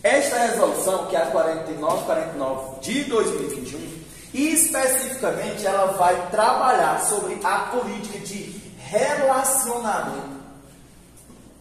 Esta resolução, que é a 4949 de 2021, especificamente ela vai trabalhar sobre a política de relacionamento,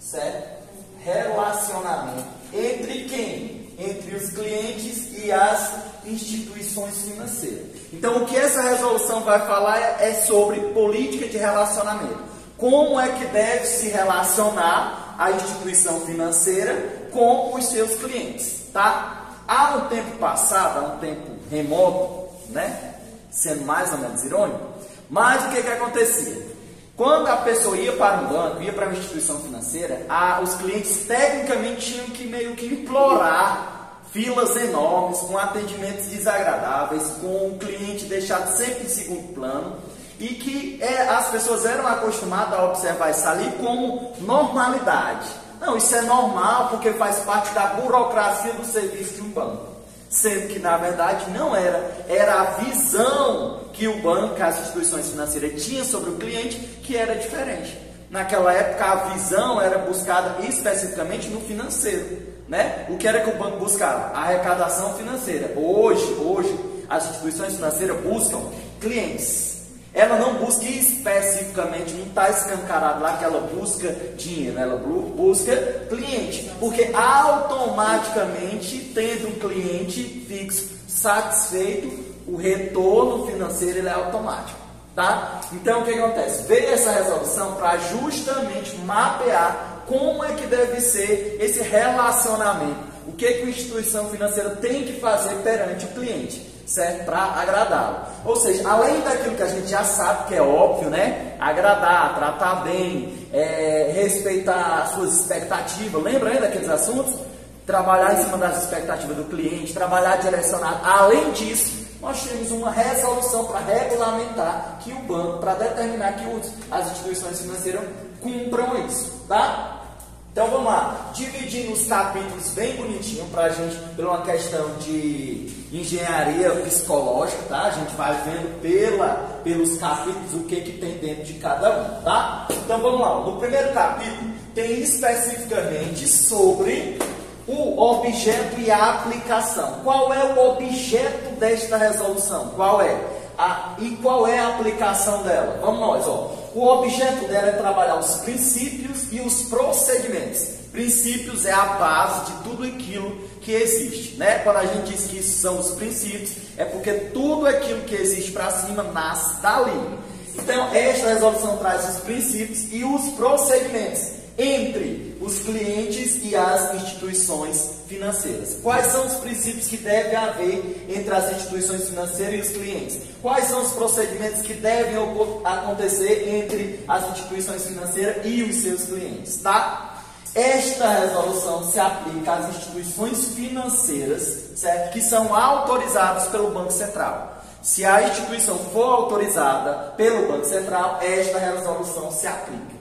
certo? Relacionamento entre quem? Entre os clientes e as instituições financeiras. Então, o que essa resolução vai falar é sobre política de relacionamento. Como é que deve se relacionar a instituição financeira com os seus clientes, tá? Há um tempo passado, há um tempo remoto, né? Sendo mais ou menos irônico, mas o que acontecia? Quando a pessoa ia para um banco, ia para uma instituição financeira, os clientes tecnicamente tinham que meio que implorar filas enormes, com atendimentos desagradáveis, com o cliente deixado sempre em segundo plano, e que as pessoas eram acostumadas a observar isso ali como normalidade. Não, isso é normal porque faz parte da burocracia do serviço de um banco. Sendo que, na verdade, não era. Era a visão que o banco, as instituições financeiras tinham sobre o cliente que era diferente. Naquela época, a visão era buscada especificamente no financeiro, né? O que era que o banco buscava? A arrecadação financeira. Hoje, as instituições financeiras buscam clientes. Ela não busca especificamente, não está escancarado lá que ela busca dinheiro, ela busca cliente, porque automaticamente, tendo um cliente fixo satisfeito, o retorno financeiro ele é automático, tá? Então, o que acontece? Veio essa resolução para justamente mapear como é que deve ser esse relacionamento, o que a instituição financeira tem que fazer perante o cliente, certo? Para agradá-lo. Ou seja, além daquilo que a gente já sabe, que é óbvio, né? Agradar, tratar bem, respeitar as suas expectativas. Lembra aí daqueles assuntos? Trabalhar em cima das expectativas do cliente, trabalhar direcionado. Além disso, nós temos uma resolução para regulamentar que o banco, para determinar que as instituições financeiras cumpram isso, tá? Então vamos lá, dividindo os capítulos bem bonitinho para a gente, por uma questão de engenharia psicológica, tá? A gente vai vendo pelos capítulos o que tem dentro de cada um, tá? Então vamos lá, no primeiro capítulo tem especificamente sobre o objeto e a aplicação. Qual é o objeto desta resolução? Qual é? E qual é a aplicação dela? Vamos nós, ó. O objeto dela é trabalhar os princípios e os procedimentos. Princípios é a base de tudo aquilo que existe, né? Quando a gente diz que isso são os princípios, é porque tudo aquilo que existe para cima nasce dali. Então, esta resolução traz os princípios e os procedimentos entre os clientes e as instituições financeiras. Quais são os princípios que deve haver entre as instituições financeiras e os clientes? Quais são os procedimentos que devem acontecer entre as instituições financeiras e os seus clientes, tá? Esta resolução se aplica às instituições financeiras, certo? Que são autorizadas pelo Banco Central. Se a instituição for autorizada pelo Banco Central, esta resolução se aplica.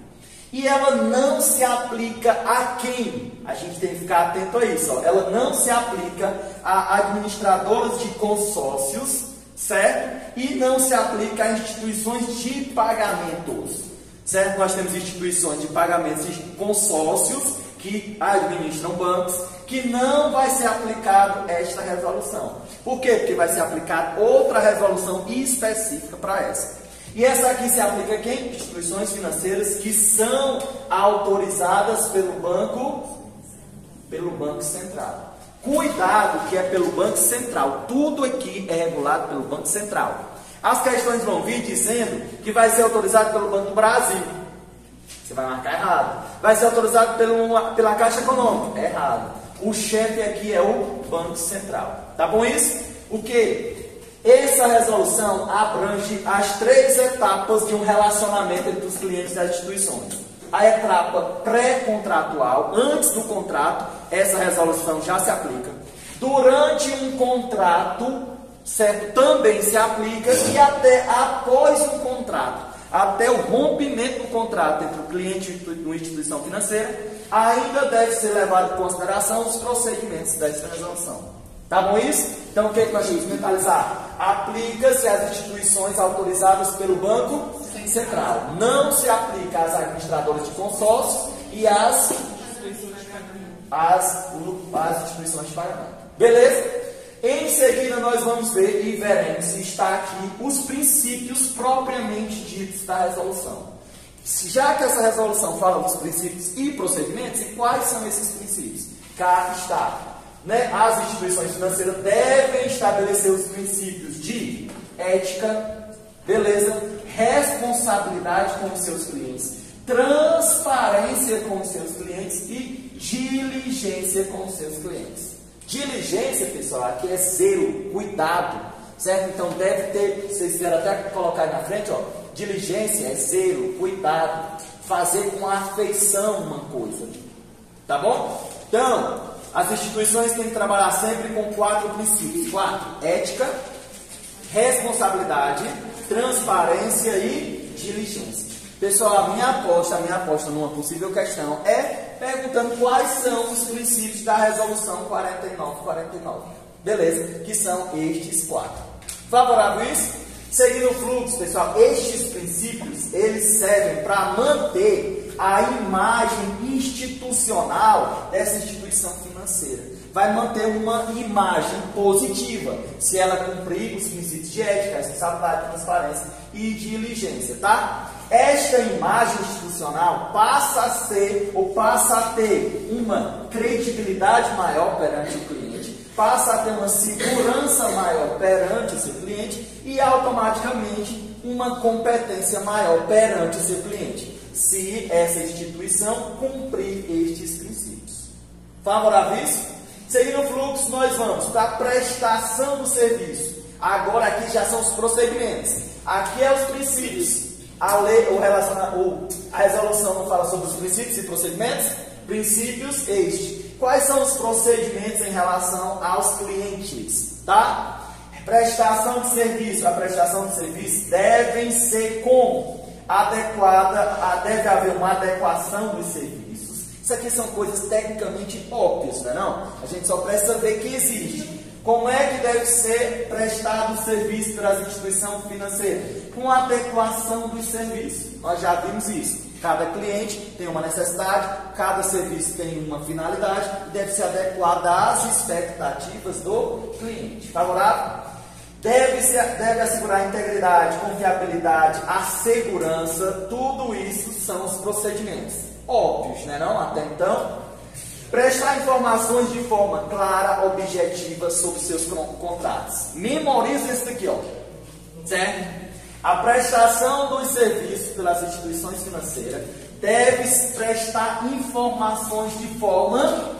E ela não se aplica a quem? A gente tem que ficar atento a isso. Ó. Ela não se aplica a administradoras de consórcios, certo? E não se aplica a instituições de pagamentos, certo? Nós temos instituições de pagamentos e consórcios que administram bancos, que não vai ser aplicado esta resolução. Por quê? Porque vai ser aplicada outra resolução específica para essa. E essa aqui se aplica a quem? Instituições financeiras que são autorizadas pelo Banco Central. Cuidado que é pelo Banco Central. Tudo aqui é regulado pelo Banco Central. As questões vão vir dizendo que vai ser autorizado pelo Banco do Brasil. Você vai marcar errado. Vai ser autorizado pela Caixa Econômica. É errado. O chefe aqui é o Banco Central. Tá bom isso? O que? Essa resolução abrange as 3 etapas de um relacionamento entre os clientes e as instituições. A etapa pré-contratual, antes do contrato, essa resolução já se aplica. Durante um contrato, certo? Também se aplica e até após um contrato, até o rompimento do contrato entre o cliente e uma instituição financeira, ainda deve ser levado em consideração os procedimentos dessa resolução. Tá bom isso? Então, o que nós temos que mentalizar? Aplica-se às instituições autorizadas pelo Banco Central. Não se aplica às administradoras de consórcios e às as instituições de pagamento. Beleza? Em seguida, nós vamos ver e veremos se está aqui os princípios propriamente ditos da resolução. Já que essa resolução fala dos princípios e procedimentos, e quais são esses princípios? Cá está. As instituições financeiras devem estabelecer os princípios de ética, beleza? Responsabilidade com os seus clientes, transparência com os seus clientes e diligência com os seus clientes. Diligência, pessoal, aqui é zelo, cuidado, certo? Então deve ter, vocês quiserem até colocar aí na frente, ó, diligência é zelo, cuidado, fazer com afeição uma coisa, tá bom? Então, as instituições têm que trabalhar sempre com 4 princípios: 4, ética, responsabilidade, transparência e diligência. Pessoal, a minha aposta numa possível questão é perguntando quais são os princípios da resolução 4949. Beleza? Que são estes 4. Favorável isso? Seguindo o fluxo, pessoal, estes princípios, eles servem para manter a imagem institucional dessa instituição financeira. Vai manter uma imagem positiva, se ela cumprir os princípios de ética, responsabilidade, transparência e diligência, tá? Esta imagem institucional passa a ter uma credibilidade maior perante o cliente, passa a ter uma segurança maior perante o seu cliente e automaticamente uma competência maior perante o seu cliente, se essa instituição cumprir estes princípios. Favorável isso? Seguindo o fluxo, nós vamos para a prestação do serviço. Agora aqui já são os procedimentos. Aqui é os princípios. A resolução não fala sobre os princípios e procedimentos? Princípios este. Quais são os procedimentos em relação aos clientes? Tá? Prestação de serviço. A prestação de serviço deve ser como? Adequada, deve haver uma adequação dos serviços. Isso aqui são coisas tecnicamente óbvias, não é não? A gente só precisa ver que existe. Como é que deve ser prestado o serviço pelas instituições financeiras? Com adequação dos serviços. Nós já vimos isso. Cada cliente tem uma necessidade, cada serviço tem uma finalidade e deve ser adequado às expectativas do cliente. Favorável? Deve assegurar a integridade, confiabilidade, a segurança. Tudo isso são os procedimentos óbvios, né não? Até então. Prestar informações de forma clara, objetiva sobre seus contratos. Memoriza isso daqui, ó. Certo? A prestação dos serviços pelas instituições financeiras deve prestar informações de forma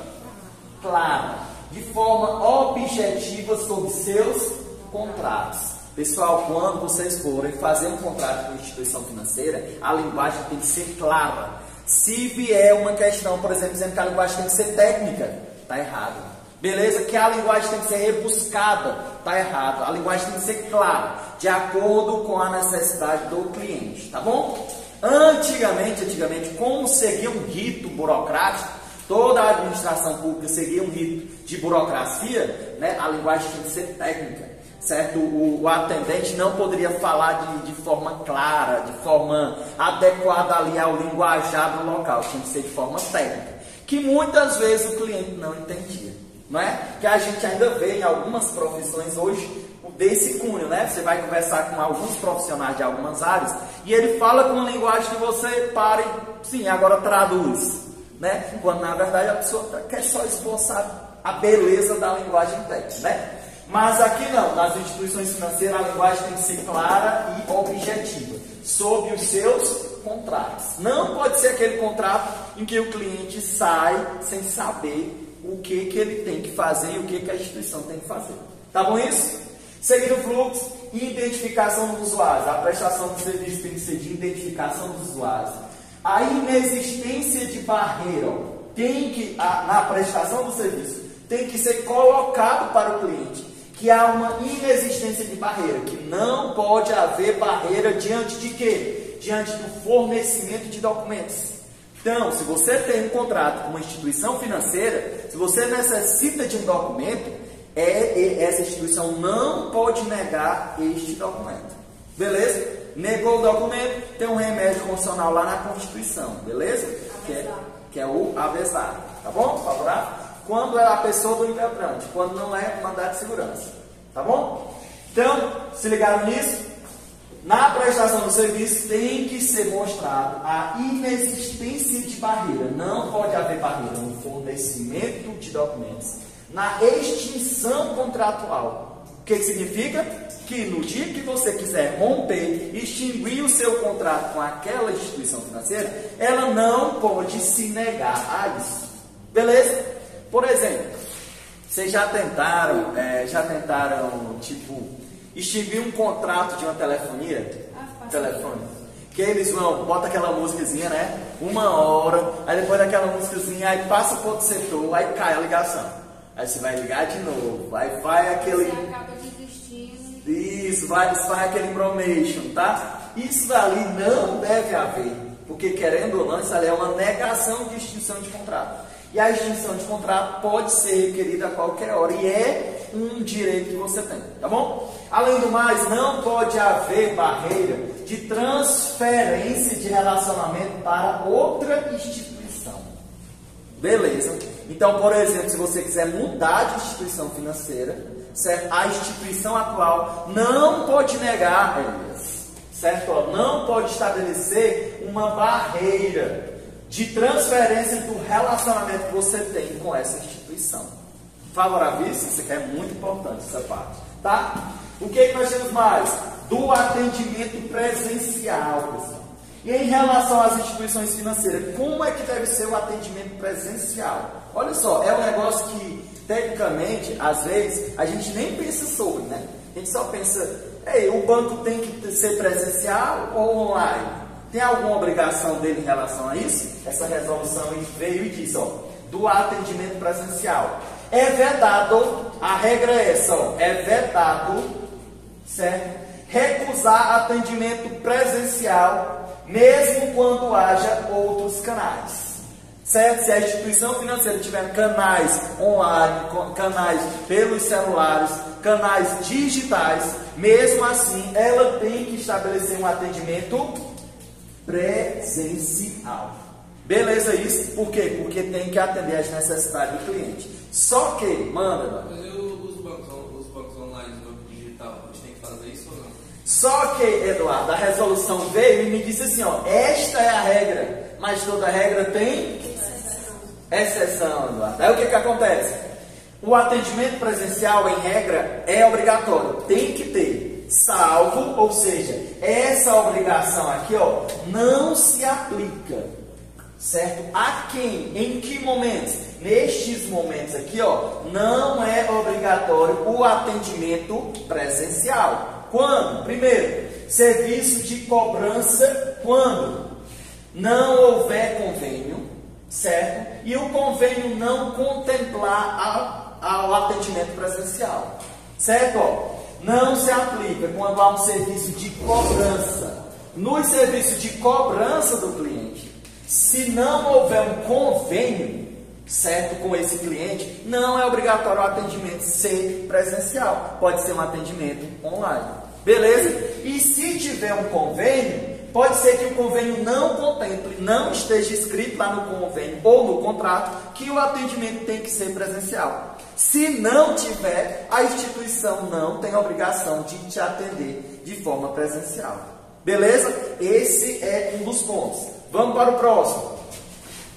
clara, de forma objetiva sobre seus contratos. Pessoal, quando vocês forem fazer um contrato com instituição financeira, a linguagem tem que ser clara. Se vier uma questão, por exemplo, dizendo que a linguagem tem que ser técnica, está errado. Beleza? Que a linguagem tem que ser rebuscada, está errado. A linguagem tem que ser clara, de acordo com a necessidade do cliente, tá bom? Antigamente, como seguia um rito burocrático, toda a administração pública seguia um rito de burocracia, né? A linguagem tem que ser técnica. Certo? O atendente não poderia falar de forma clara, de forma adequada ali ao linguajar do local, tinha que ser de forma técnica, que muitas vezes o cliente não entendia, não é? Que a gente ainda vê em algumas profissões hoje desse cunho, né? Você vai conversar com alguns profissionais de algumas áreas e ele fala com uma linguagem que você pare, sim, agora traduz, né? Quando na verdade a pessoa quer só esboçar a beleza da linguagem técnica, né? Mas aqui não, nas instituições financeiras a linguagem tem que ser clara e objetiva sobre os seus contratos. Não pode ser aquele contrato em que o cliente sai sem saber o que ele tem que fazer e o que a instituição tem que fazer. Tá bom isso? Seguindo o fluxo, identificação dos usuários. A prestação do serviço tem que ser de identificação dos usuários. A inexistência de barreira na prestação do serviço tem que ser colocado para o cliente que há uma inexistência de barreira, que não pode haver barreira diante de quê? Diante do fornecimento de documentos. Então, se você tem um contrato com uma instituição financeira, se você necessita de um documento, essa instituição não pode negar este documento. Beleza? Negou o documento, tem um remédio constitucional lá na Constituição. Beleza? que é o aversado, tá bom? Favorável. Quando é a pessoa do impetrante, quando não é mandado de segurança, tá bom? Então, se ligaram nisso? Na prestação do serviço tem que ser mostrado a inexistência de barreira. Não pode haver barreira no fornecimento de documentos, na extinção contratual. O que significa? Que no dia que você quiser romper, extinguir o seu contrato com aquela instituição financeira, ela não pode se negar a isso. Beleza? Por exemplo, vocês já tentaram, tipo, extinguir um contrato de uma telefonia? Telefone. Que eles vão, bota aquela músicazinha, né? 1 hora, aí depois daquela músicazinha, aí passa para outro setor, aí cai a ligação. Aí você vai ligar de novo, aí vai aquele... Você acaba desistindo. Isso, vai aquele information, tá? Isso ali não deve haver, porque querendo ou não, isso ali é uma negação de extinção de contrato. E a extinção de contrato pode ser requerida a qualquer hora e é um direito que você tem, tá bom? Além do mais, não pode haver barreira de transferência de relacionamento para outra instituição. Beleza? Então, por exemplo, se você quiser mudar de instituição financeira, certo? A instituição atual não pode negar regras, certo? Não pode estabelecer uma barreira de transferência do relacionamento que você tem com essa instituição. Favorável isso? Isso aqui é muito importante, essa parte, tá? O que nós temos mais? Do atendimento presencial, pessoal. E em relação às instituições financeiras, como é que deve ser o atendimento presencial? Olha só, é um negócio que, tecnicamente, às vezes, a gente nem pensa sobre, né? A gente só pensa, o banco tem que ser presencial ou online? Tem alguma obrigação dele em relação a isso? Essa resolução veio e diz, do atendimento presencial. É vedado, a regra é essa, é vedado, certo? Recusar atendimento presencial, mesmo quando haja outros canais. Certo? Se a instituição financeira tiver canais online, canais pelos celulares, canais digitais, mesmo assim, ela tem que estabelecer um atendimento presencial. Beleza isso? Por quê? Porque tem que atender às necessidades do cliente. Só que, manda. Mas os bancos online, os bancos digital, a gente tem que fazer isso ou não? Só que, Eduardo, a resolução veio e me disse assim, esta é a regra, mas toda regra tem exceção, Eduardo. Aí o que acontece? O atendimento presencial, em regra, é obrigatório, tem que ter. Salvo, ou seja, essa obrigação aqui, não se aplica, certo? A quem? Em que momentos? Nestes momentos aqui, não é obrigatório o atendimento presencial. Quando? Primeiro, serviço de cobrança, quando não houver convênio, certo? E o convênio não contemplar ao atendimento presencial, certo? Não se aplica quando há um serviço de cobrança. No serviço de cobrança do cliente, se não houver um convênio, certo, com esse cliente, não é obrigatório o atendimento ser presencial. Pode ser um atendimento online. Beleza? E se tiver um convênio, pode ser que o convênio não contemple, não esteja escrito lá no convênio ou no contrato que o atendimento tem que ser presencial. Se não tiver, a instituição não tem obrigação de te atender de forma presencial. Beleza? Esse é um dos pontos. Vamos para o próximo.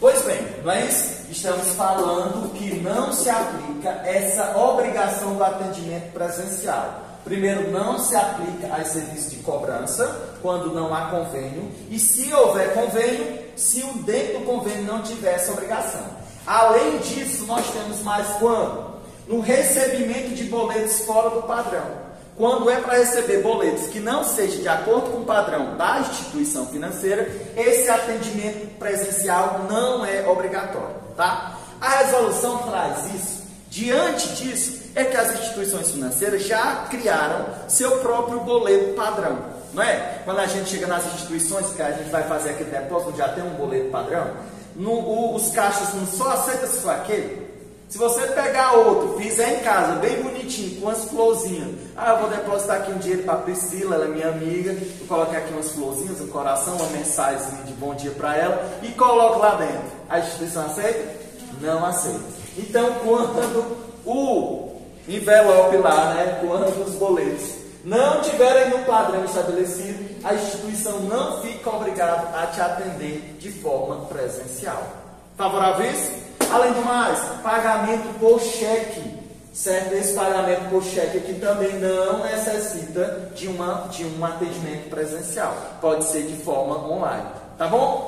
Pois bem, nós estamos falando que não se aplica essa obrigação do atendimento presencial. Primeiro, não se aplica aos serviços de cobrança, quando não há convênio. E se houver convênio, se o dentro do convênio não tiver essa obrigação. Além disso, nós temos mais quando? No recebimento de boletos fora do padrão. Quando é para receber boletos que não sejam de acordo com o padrão da instituição financeira, esse atendimento presencial não é obrigatório, tá? A resolução traz isso. Diante disso, é que as instituições financeiras já criaram seu próprio boleto padrão, não é? Quando a gente chega nas instituições que a gente vai fazer aquele depósito, já tem um boleto padrão, os caixas não só aceitam só aquele. Se você pegar outro, fizer em casa, bem bonitinho, com as florzinhas. Eu vou depositar aqui um dinheiro para a Priscila, ela é minha amiga. Eu coloquei aqui umas florzinhas, um coração, uma mensagem de bom dia para ela e coloco lá dentro. A instituição aceita? Não aceita. Então, quando o envelope lá, né, quando os boletos não tiverem no padrão estabelecido, a instituição não fica obrigada a te atender de forma presencial. Favorável isso? Além do mais, pagamento por cheque, certo? Esse pagamento por cheque aqui também não necessita de um atendimento presencial. Pode ser de forma online, tá bom?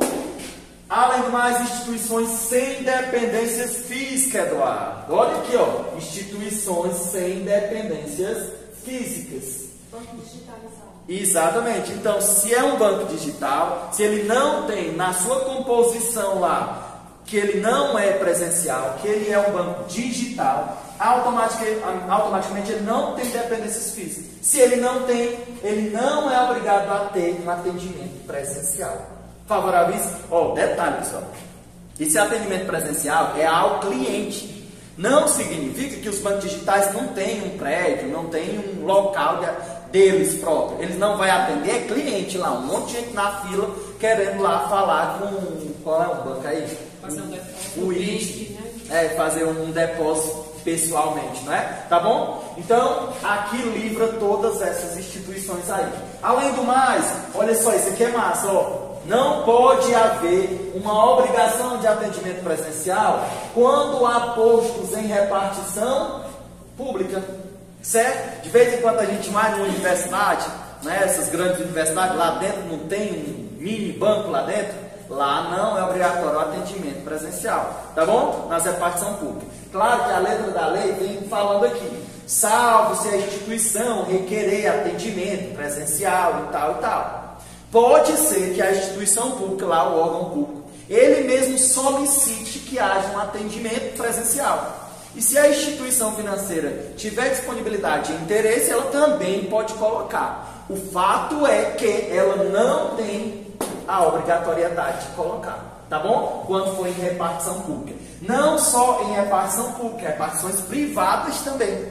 Além do mais, instituições sem dependências físicas, Eduardo. Olha aqui, ó, instituições sem dependências físicas. Banco digitalizado. Exatamente. Então, se é um banco digital, se ele não tem na sua composição lá que ele não é presencial, que ele é um banco digital, automaticamente ele não tem dependências físicas. Se ele não tem, ele não é obrigado a ter um atendimento presencial. Favorável isso? Detalhe, pessoal. Esse atendimento presencial é ao cliente. Não significa que os bancos digitais não têm um prédio, não têm um local deles próprios. Eles não vão atender cliente lá, um monte de gente na fila querendo lá falar com... Qual é o banco aí? Fazer um depósito. O IT, né? Fazer um depósito pessoalmente, não é? Tá bom? Então, aqui livra todas essas instituições aí. Além do mais, olha só, isso aqui é massa, ó. Não pode haver uma obrigação de atendimento presencial quando há postos em repartição pública, certo? De vez em quando a gente vai numa universidade, né, essas grandes universidades, lá dentro não tem um mini banco lá dentro, lá não é obrigatório o atendimento presencial, tá bom? Nas repartição pública. Claro que a letra da lei vem falando aqui, salvo se a instituição requerer atendimento presencial e tal. Pode ser que a instituição pública, lá o órgão público, ele mesmo solicite que haja um atendimento presencial. E se a instituição financeira tiver disponibilidade e interesse, ela também pode colocar. O fato é que ela não tem a obrigatoriedade de colocar, tá bom? Quando for em repartição pública. Não só em repartição pública, repartições privadas também,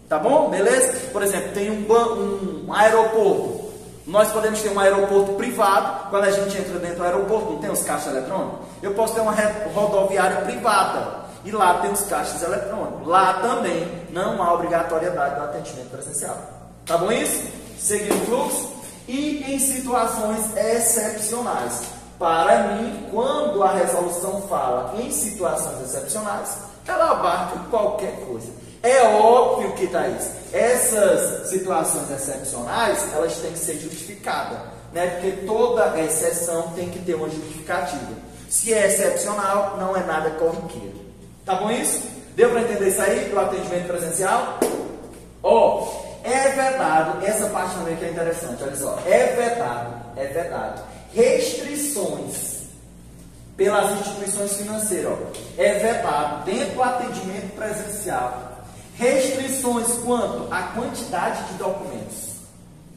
tá bom? Beleza? Por exemplo, tem um aeroporto. Nós podemos ter um aeroporto privado. Quando a gente entra dentro do aeroporto, não tem os caixas eletrônicos? Eu posso ter uma rodoviária privada e lá tem os caixas eletrônicos. Lá também não há obrigatoriedade do atendimento presencial. Tá bom isso? Seguindo o fluxo. E em situações excepcionais. Para mim, quando a resolução fala em situações excepcionais, ela abarca qualquer coisa. É óbvio que, Thaís, essas situações excepcionais, elas têm que ser justificadas, né? Porque toda exceção tem que ter uma justificativa. Se é excepcional, não é nada corriqueiro. Tá bom isso? Deu para entender isso aí do atendimento presencial? É vedado, essa parte também que é interessante, olha só. É vedado restrições pelas instituições financeiras, É vedado dentro do atendimento presencial restrições quanto à quantidade de documentos,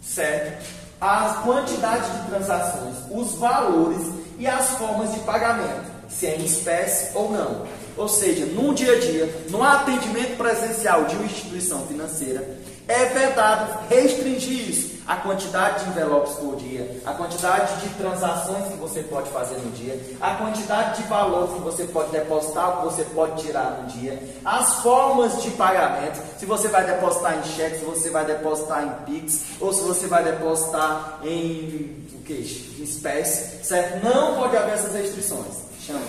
certo? A quantidade de transações, os valores e as formas de pagamento, se é em espécie ou não. Ou seja, no dia a dia, no atendimento presencial de uma instituição financeira, é vedado restringir isso, a quantidade de envelopes por dia, a quantidade de transações que você pode fazer no dia, a quantidade de valores que você pode depositar, que você pode tirar no dia, as formas de pagamento, se você vai depositar em cheque, se você vai depositar em Pix, ou se você vai depositar em em espécie, certo? Não pode haver essas restrições. Mas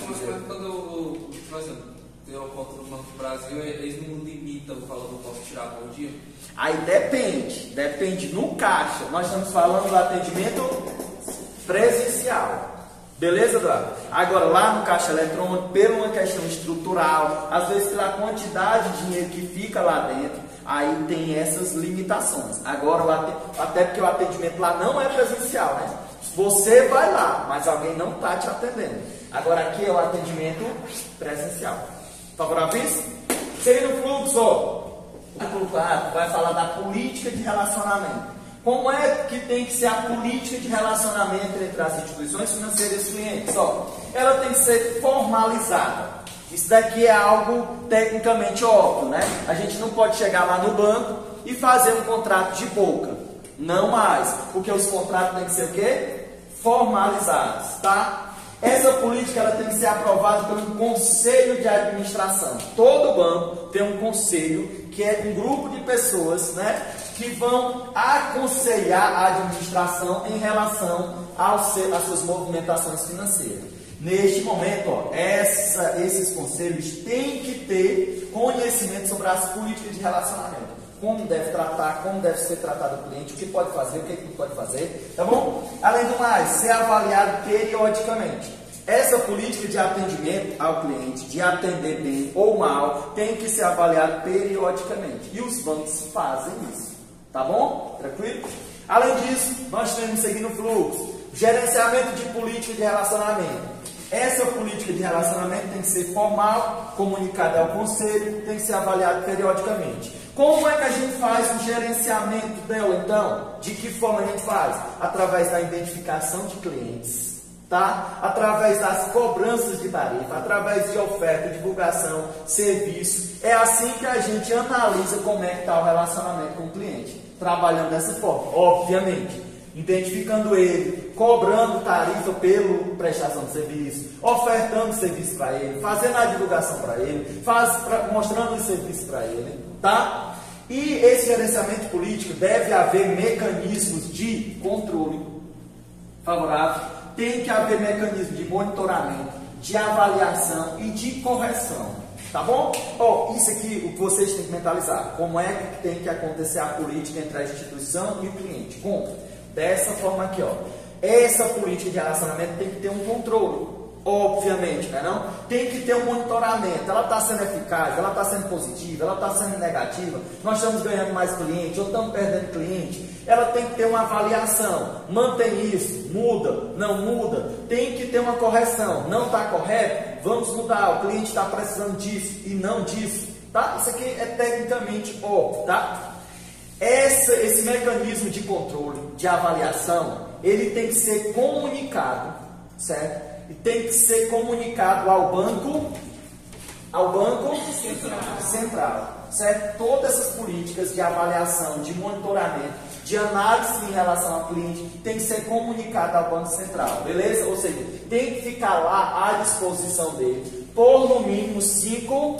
quando, por exemplo, tem uma conta no Banco do Brasil, eles não limitam o valor que eu posso tirar por dia? Aí depende no caixa. Nós estamos falando do atendimento presencial. Beleza, Eduardo? Agora, lá no caixa eletrônico, por uma questão estrutural, às vezes pela quantidade de dinheiro que fica lá dentro, aí tem essas limitações. Agora, até porque o atendimento lá não é presencial, né? Você vai lá, mas alguém não está te atendendo. Agora, aqui é o atendimento presencial. Favorável isso? Seguindo o fluxo, o fluxo vai falar da política de relacionamento. Como é que tem que ser a política de relacionamento entre as instituições financeiras e os clientes? Ela tem que ser formalizada. Isso daqui é algo tecnicamente óbvio, né? A gente não pode chegar lá no banco e fazer um contrato de boca. Não mais. Porque os contratos têm que ser o quê? Formalizados, tá? Essa política ela tem que ser aprovada por um conselho de administração. Todo banco tem um conselho, que é um grupo de pessoas, né, que vão aconselhar a administração em relação às suas movimentações financeiras. Neste momento, ó, esses conselhos têm que ter conhecimento sobre as políticas de relacionamento. Como deve tratar, como deve ser tratado o cliente, o que pode fazer, o que não pode fazer, tá bom? Além do mais, ser avaliado periodicamente. Essa política de atendimento ao cliente, de atender bem ou mal, tem que ser avaliado periodicamente. E os bancos fazem isso, tá bom? Tranquilo? Além disso, nós temos seguindo o fluxo, gerenciamento de política de relacionamento. Essa política de relacionamento tem que ser formal, comunicada ao conselho, tem que ser avaliada periodicamente. Como é que a gente faz o gerenciamento dela, então? De que forma a gente faz? Através da identificação de clientes, tá? Através das cobranças de tarifa, através de oferta, divulgação, serviço. É assim que a gente analisa como é que está o relacionamento com o cliente. Trabalhando dessa forma, obviamente. Identificando ele, cobrando tarifa pela prestação de serviço, ofertando serviço para ele, fazendo a divulgação para ele, mostrando o serviço para ele, tá? E esse gerenciamento político deve haver mecanismos de controle favorável, tem que haver mecanismos de monitoramento, de avaliação e de correção, tá bom? Ó, isso aqui o que vocês têm que mentalizar, como é que tem que acontecer a política entre a instituição e o cliente, como? Dessa forma aqui, ó. Essa política de relacionamento tem que ter um controle, obviamente, né, não? Tem que ter um monitoramento. Ela está sendo eficaz, ela está sendo positiva, ela está sendo negativa. Nós estamos ganhando mais cliente ou estamos perdendo cliente. Ela tem que ter uma avaliação. Mantém isso, muda, não muda. Tem que ter uma correção. Não está correto? Vamos mudar. O cliente está precisando disso e não disso, tá? Isso aqui é tecnicamente óbvio, tá? Esse mecanismo de controle, de avaliação, ele tem que ser comunicado, certo? E tem que ser comunicado ao banco central, certo? Todas essas políticas de avaliação, de monitoramento, de análise em relação ao cliente, tem que ser comunicado ao Banco Central, beleza? Ou seja, tem que ficar lá à disposição dele por no mínimo 5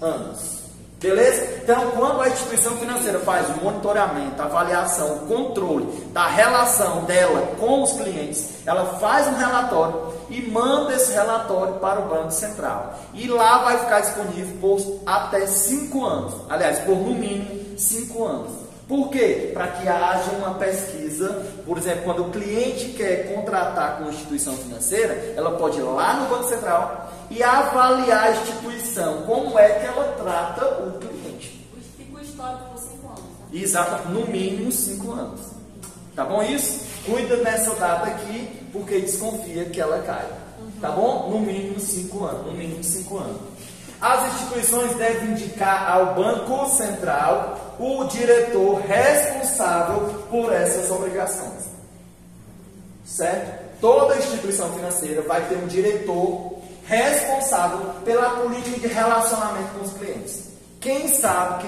anos. Beleza? Então, quando a instituição financeira faz o monitoramento, a avaliação, o controle da relação dela com os clientes, ela faz um relatório e manda esse relatório para o Banco Central. E lá vai ficar disponível por até 5 anos. Aliás, por no mínimo 5 anos. Por quê? Para que haja uma pesquisa. Por exemplo, quando o cliente quer contratar com uma instituição financeira, ela pode ir lá no Banco Central e avaliar a instituição, como é que ela trata o cliente. Fica o histórico por 5 anos, né? Exato, no mínimo 5 anos. Tá bom isso? Cuida nessa data aqui, porque desconfia que ela cai. Tá bom? No mínimo 5 anos. No mínimo 5 anos. As instituições devem indicar ao Banco Central o diretor responsável por essas obrigações. Certo? Toda instituição financeira vai ter um diretor responsável pela política de relacionamento com os clientes. Quem sabe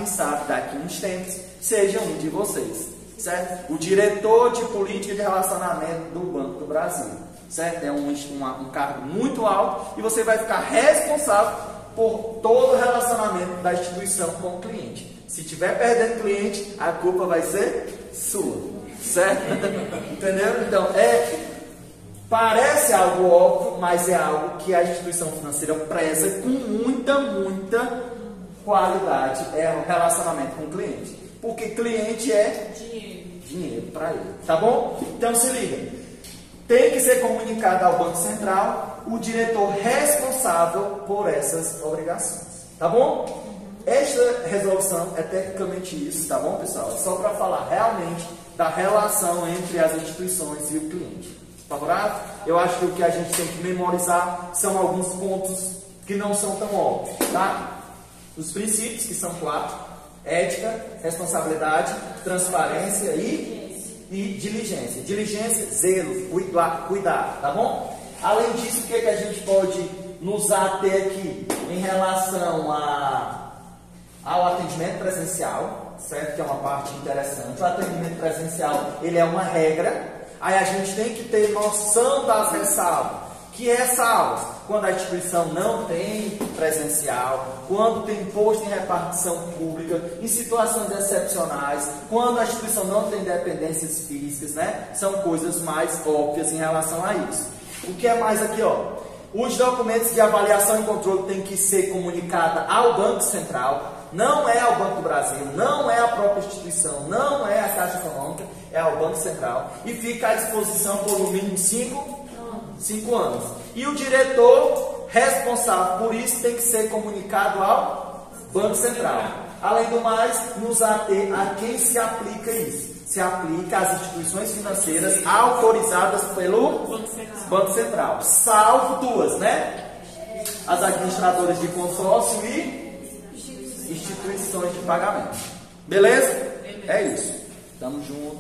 daqui a uns tempos, seja um de vocês, certo? O diretor de política de relacionamento do Banco do Brasil, certo? É um cargo muito alto e você vai ficar responsável por todo o relacionamento da instituição com o cliente. Se tiver perdendo cliente, a culpa vai ser sua, certo? Entendeu? Então, parece algo óbvio, mas é algo que a instituição financeira preza com muita qualidade, é o relacionamento com o cliente. Porque cliente é dinheiro para ele, tá bom? Então se liga, tem que ser comunicado ao Banco Central o diretor responsável por essas obrigações, tá bom? Esta resolução é tecnicamente isso, tá bom, pessoal? É só para falar realmente da relação entre as instituições e o cliente. Favorável? Eu acho que o que a gente tem que memorizar são alguns pontos que não são tão óbvios, tá? Os princípios, que são 4: ética, responsabilidade, transparência e diligência. Diligência, zelo, cuidar, tá bom? Além disso, o que a gente pode nos ater aqui? em relação ao atendimento presencial, certo? Que é uma parte interessante. O atendimento presencial, ele é uma regra. Aí a gente tem que ter noção das ressalvas. Que ressalvas? Quando a instituição não tem presencial, quando tem imposto em repartição pública, em situações excepcionais, quando a instituição não tem dependências físicas, né? São coisas mais óbvias em relação a isso. O que é mais aqui, ó? Os documentos de avaliação e controle têm que ser comunicados ao Banco Central. Não é ao Banco do Brasil, não é a própria instituição, não é a Caixa Econômica, é ao Banco Central. E fica à disposição por no mínimo 5 anos. E o diretor responsável por isso tem que ser comunicado ao Banco Central. Além do mais, nos ater a quem se aplica isso. Se aplica às instituições financeiras autorizadas pelo Banco Central. Salvo duas, né? As administradoras de consórcio e instituições de pagamento. Beleza? É isso. Tamo junto.